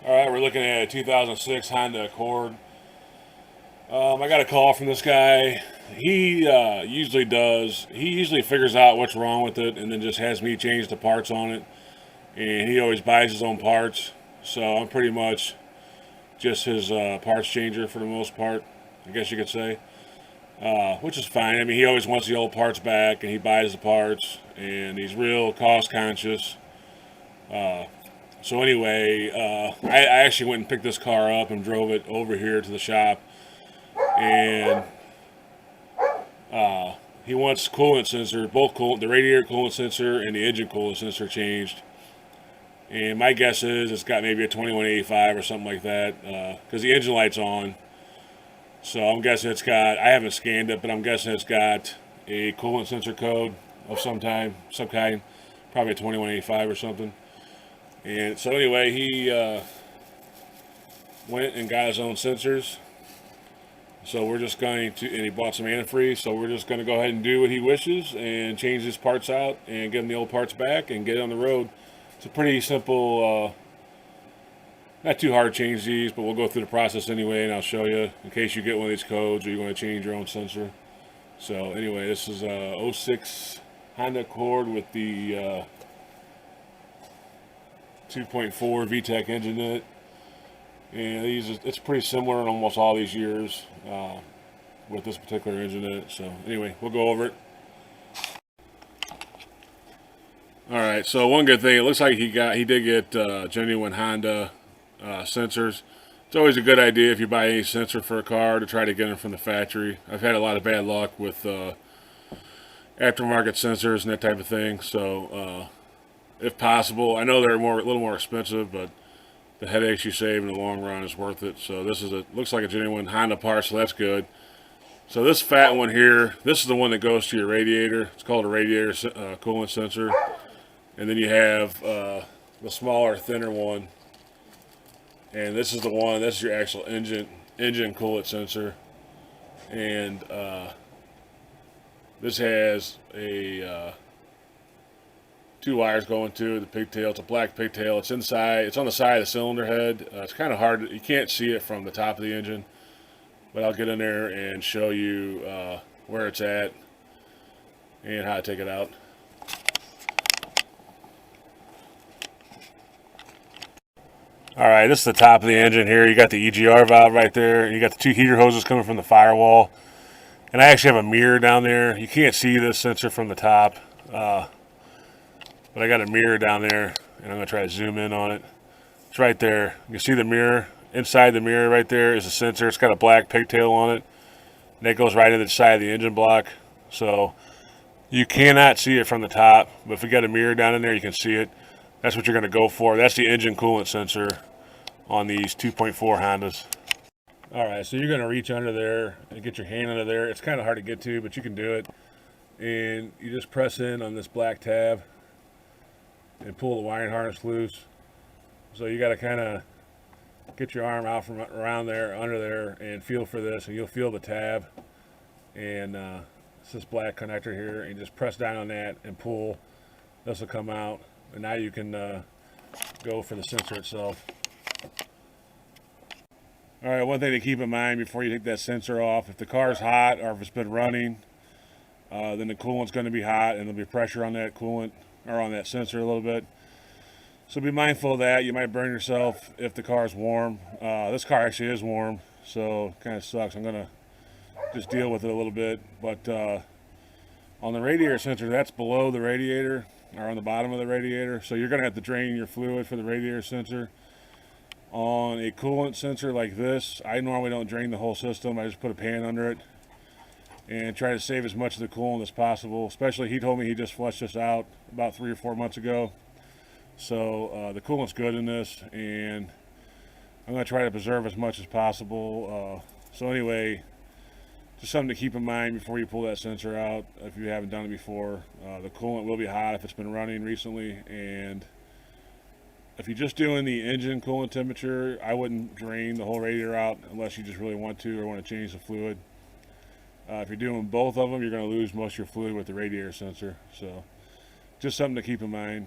All right, we're looking at a 2006 Honda Accord. I got a call from this guy. He usually figures out what's wrong with it and then just has me change the parts on it. And he always buys his own parts. So I'm pretty much just his parts changer for the most part, I guess you could say. Which is fine. I mean, he always wants the old parts back and he buys the parts and he's real cost conscious. So anyway, I actually went and picked this car up and drove it over here to the shop, and he wants coolant sensor, both coolant, the radiator coolant sensor and the engine coolant sensor changed. And my guess is it's got maybe a 2185 or something like that, because the engine light's on. So I'm guessing it's got. I haven't scanned it, but I'm guessing it's got a coolant sensor code of some kind, probably a 2185 or something. And so anyway, he went and got his own sensors. So we're just going to, and he bought some antifreeze. So we're just going to go ahead and do what he wishes and change his parts out and give him the old parts back and get it on the road. It's a pretty simple, not too hard to change these, but we'll go through the process anyway, and I'll show you in case you get one of these codes or you want to change your own sensor. So anyway, this is a 06 Honda Accord with the 2.4 VTEC engine in it, and it's pretty similar in almost all these years with this particular engine in it. So anyway, we'll go over it. All right, so one good thing, it looks like he did get genuine Honda sensors. It's always a good idea if you buy any sensor for a car to try to get them from the factory. I've had a lot of bad luck with aftermarket sensors and that type of thing. So if possible, I know they're a little more expensive, but the headaches you save in the long run is worth it. So this is looks like a genuine Honda part, so that's good. So this fat one here, this is the one that goes to your radiator. It's called a radiator coolant sensor. And then you have the smaller, thinner one. And this is the one, that's your actual engine coolant sensor. And this has a two wires going to the pigtail. It's a black pigtail. It's inside. It's on the side of the cylinder head. It's kind of hard. You can't see it from the top of the engine, but I'll get in there and show you where it's at and how to take it out. All right, this is the top of the engine here. You got the EGR valve right there, and you got the two heater hoses coming from the firewall. And I actually have a mirror down there. You can't see this sensor from the top, but I got a mirror down there, and I'm going to try to zoom in on it. It's right there. You can see the mirror. Inside the mirror right there is a sensor. It's got a black pigtail on it, and that goes right into the side of the engine block. So you cannot see it from the top, but if you got a mirror down in there, you can see it. That's what you're going to go for. That's the engine coolant sensor on these 2.4 Hondas. All right, so you're going to reach under there and get your hand under there. It's kind of hard to get to, but you can do it. And you just press in on this black tab and pull the wiring harness loose. So you got to kind of get your arm out from around there, under there, and feel for this, and you'll feel the tab. And it's this black connector here, and you just press down on that and pull. This will come out, and now you can go for the sensor itself. All right, one thing to keep in mind before you take that sensor off, if the car is hot or if it's been running, then the coolant's going to be hot and there'll be pressure on that coolant or on that sensor a little bit. So be mindful of that. You might burn yourself if the car is warm. This car actually is warm, so it kind of sucks. I'm going to just deal with it a little bit. But on the radiator sensor, that's below the radiator or on the bottom of the radiator. So you're going to have to drain your fluid for the radiator sensor. On a coolant sensor like this, I normally don't drain the whole system. I just put a pan under it and try to save as much of the coolant as possible. Especially, he told me he just flushed this out about 3 or 4 months ago. So the coolant's good in this, and I'm going to try to preserve as much as possible. So anyway, just something to keep in mind before you pull that sensor out if you haven't done it before. The coolant will be hot if it's been running recently, and if you're just doing the engine coolant temperature, I wouldn't drain the whole radiator out unless you just really want to or want to change the fluid. If you're doing both of them, you're going to lose most of your fluid with the radiator sensor. So just something to keep in mind.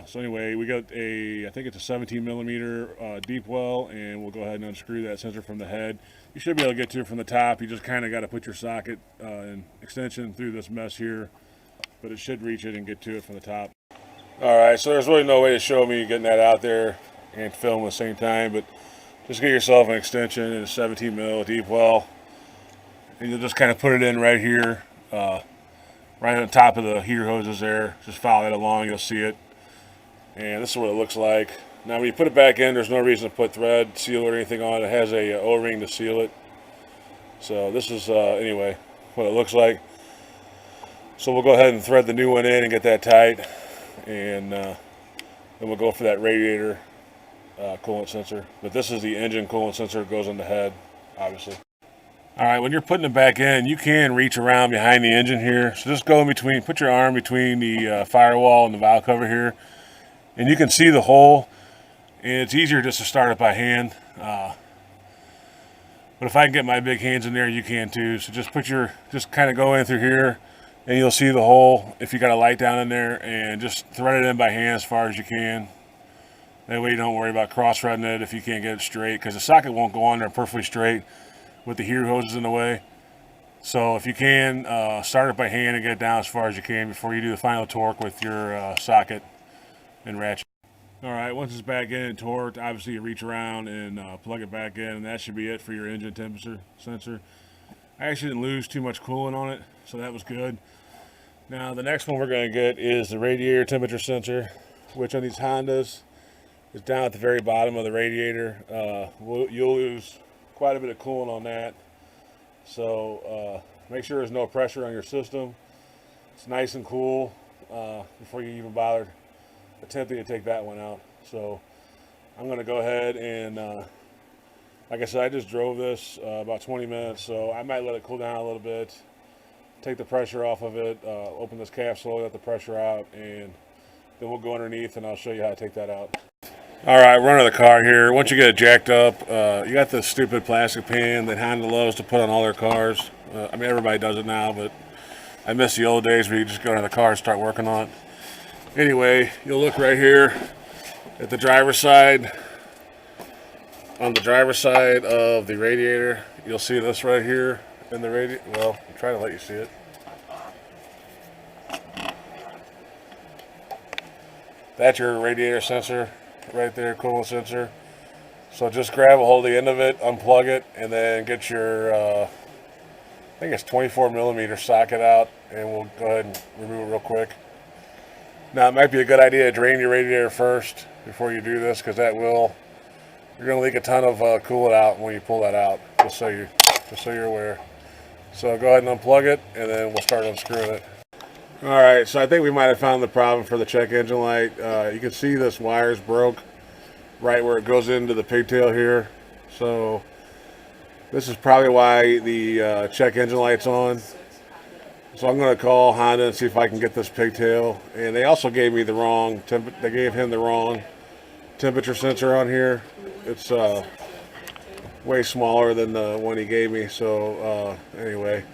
So anyway, we got I think it's a 17 millimeter deep well, and we'll go ahead and unscrew that sensor from the head. You should be able to get to it from the top. You just kind of got to put your socket and extension through this mess here, but it should reach it and get to it from the top. All right, so there's really no way to show me getting that out there and film at the same time, but just get yourself an extension and a 17 mil deep well, and you'll just kind of put it in right here, right on top of the heater hoses there. Just follow it along, you'll see it. And this is what it looks like. Now when you put it back in, there's no reason to put thread, seal, or anything on it. It has a O-ring to seal it. So this is, anyway, what it looks like. So we'll go ahead and thread the new one in and get that tight. And then we'll go for that radiator coolant sensor. But this is the engine coolant sensor. It goes on the head, obviously. Alright, when you're putting it back in, you can reach around behind the engine here. So just go in between, put your arm between the firewall and the valve cover here. And you can see the hole. And it's easier just to start it by hand. But if I can get my big hands in there, you can too. So just just kind of go in through here. And you'll see the hole if you got a light down in there. And just thread it in by hand as far as you can. That way you don't worry about cross-threading it if you can't get it straight. Because the socket won't go on there perfectly straight with the heater hoses in the way. So if you can, start it by hand and get it down as far as you can before you do the final torque with your socket and ratchet. Alright, once it's back in and torqued, obviously you reach around and plug it back in, and that should be it for your engine temperature sensor. I actually didn't lose too much coolant on it, so that was good. Now the next one we're going to get is the radiator temperature sensor, which on these Hondas is down at the very bottom of the radiator. You'll lose quite a bit of coolant on that, so make sure there's no pressure on your system. It's nice and cool before you even bother attempting to take that one out. So I'm going to go ahead and like I said, I just drove this about 20 minutes, so I might let it cool down a little bit, take the pressure off of it, open this cap slowly, let the pressure out, and then we'll go underneath and I'll show you how to take that out. Alright, we're under the car here. Once you get it jacked up, you got this stupid plastic pan that Honda loves to put on all their cars. I mean, everybody does it now, but I miss the old days where you just go into the car and start working on it. Anyway, you'll look right here at the driver's side. On the driver's side of the radiator, you'll see this right here in the radiator. Well, I'm trying to let you see it. That's your radiator sensor right there, coolant sensor. So just grab a hold of the end of it, unplug it, and then get your I think it's 24 millimeter socket out, and we'll go ahead and remove it real quick. Now it might be a good idea to drain your radiator first before you do this, because you're going to leak a ton of coolant out when you pull that out, just so you're aware. So go ahead and unplug it, and then we'll start unscrewing it. Alright, so I think we might have found the problem for the check engine light. You can see this wire's broke right where it goes into the pigtail here. So this is probably why the check engine light's on. So I'm going to call Honda and see if I can get this pigtail. And they also gave me the wrong they gave him the wrong temperature sensor on here. It's way smaller than the one he gave me. So anyway,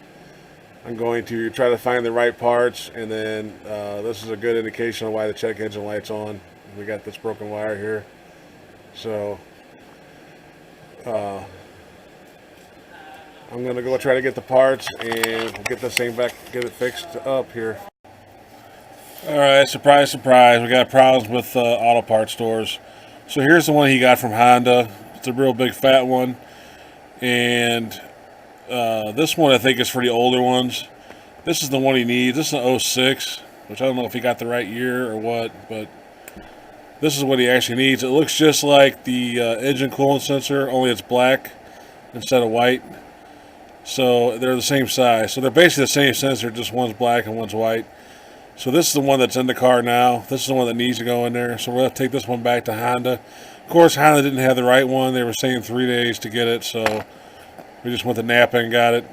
I'm going to try to find the right parts, and then this is a good indication of why the check engine light's on. We got this broken wire here. So I'm going to go try to get the parts and get this thing back, get it fixed up here. Alright, surprise, surprise, we got problems with auto parts stores. So here's the one he got from Honda. It's a real big fat one. And this one I think is for the older ones. This is the one he needs. This is an 06, which I don't know if he got the right year or what, but this is what he actually needs. It looks just like the engine coolant sensor, only it's black instead of white. So they're the same size. So they're basically the same sensor, just one's black and one's white. So this is the one that's in the car now. This is the one that needs to go in there. So we'll have to take this one back to Honda. Of course, Honda didn't have the right one. They were saying 3 days to get it, so we just went to Napa and got it.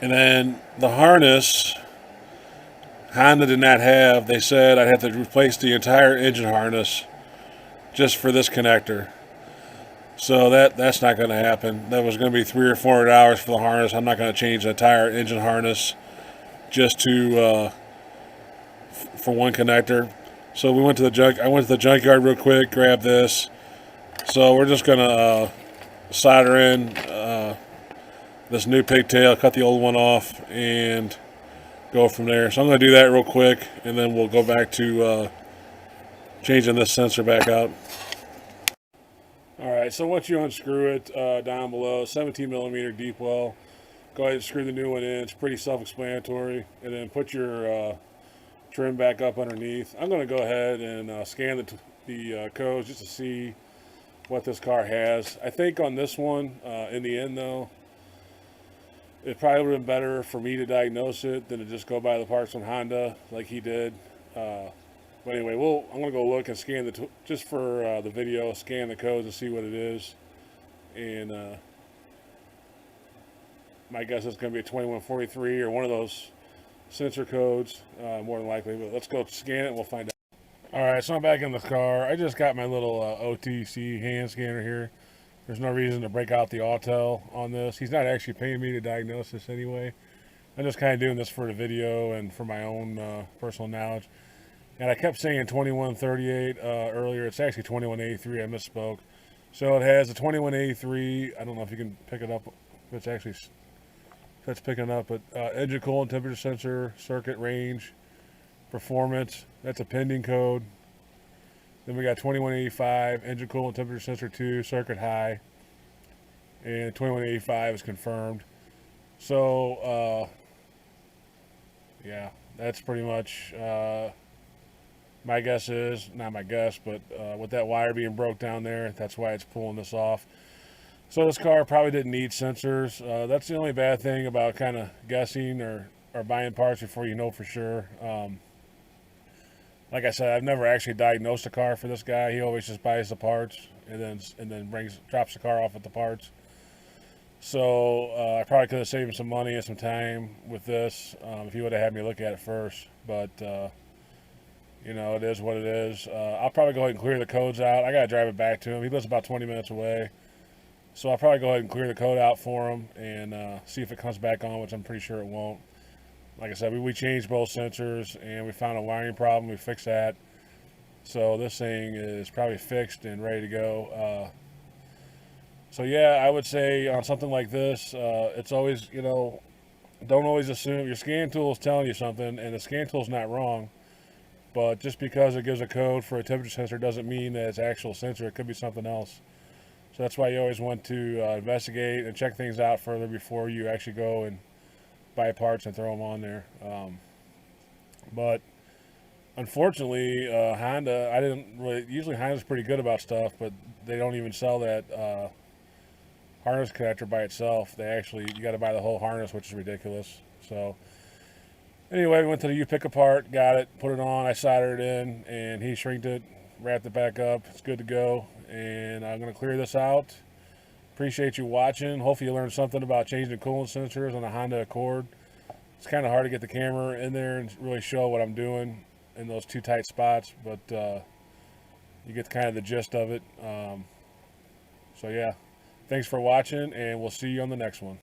And then the harness, Honda did not have. They said I'd have to replace the entire engine harness just for this connector. So that's not going to happen. That was going to be $300 or $400 for the harness. I'm not going to change the entire engine harness just to for one connector. So I went to the junkyard real quick, grabbed this. So we're just gonna solder in this new pigtail, cut the old one off, and go from there. So I'm gonna do that real quick, and then we'll go back to changing this sensor back out. Alright, so once you unscrew it down below, 17 millimeter deep well, go ahead and screw the new one in. It's pretty self-explanatory. And then put your trim back up underneath. I'm going to go ahead and scan the codes just to see what this car has. I think on this one, in the end though, it probably would have been better for me to diagnose it than to just go buy the parts on Honda like he did. But anyway, I'm going to go look and scan just for the video, scan the codes and see what it is. And my guess is going to be a 2143 or one of those sensor codes, more than likely. But let's go scan it and we'll find out. Alright, so I'm back in the car. I just got my little OTC hand scanner here. There's no reason to break out the Autel on this. He's not actually paying me to diagnose this anyway. I'm just kind of doing this for the video and for my own personal knowledge. And I kept saying 2138 earlier. It's actually 2183. I misspoke. So it has a 2183. I don't know if you can pick it up. If it's picking up. But engine coolant temperature sensor, circuit range, performance. That's a pending code. Then we got 2185 engine coolant temperature sensor 2, circuit high. And 2185 is confirmed. So yeah, that's pretty much. My guess is, not my guess, but with that wire being broke down there, that's why it's pulling this off. So this car probably didn't need sensors. That's the only bad thing about kind of guessing or buying parts before you know for sure. Like I said, I've never actually diagnosed a car for this guy. He always just buys the parts and then drops the car off at the parts. So I probably could have saved him some money and some time with this if he would have had me look at it first. But you know, it is what it is. I'll probably go ahead and clear the codes out. I got to drive it back to him. He lives about 20 minutes away. So I'll probably go ahead and clear the code out for him and see if it comes back on, which I'm pretty sure it won't. Like I said, we changed both sensors and we found a wiring problem. We fixed that. So this thing is probably fixed and ready to go. So yeah, I would say on something like this, it's always, you know, don't always assume your scan tool is telling you something and the scan tool is not wrong. But just because it gives a code for a temperature sensor doesn't mean that it's actual sensor. It could be something else. So that's why you always want to investigate and check things out further before you actually go and buy parts and throw them on there. But unfortunately, Honda, usually Honda's pretty good about stuff, but they don't even sell that harness connector by itself. You got to buy the whole harness, which is ridiculous. So anyway, we went to the U-pick apart, got it, put it on, I soldered it in, and he shrinked it, wrapped it back up. It's good to go, and I'm going to clear this out. Appreciate you watching. Hopefully you learned something about changing coolant sensors on a Honda Accord. It's kind of hard to get the camera in there and really show what I'm doing in those two tight spots, but you get kind of the gist of it. So yeah, thanks for watching, and we'll see you on the next one.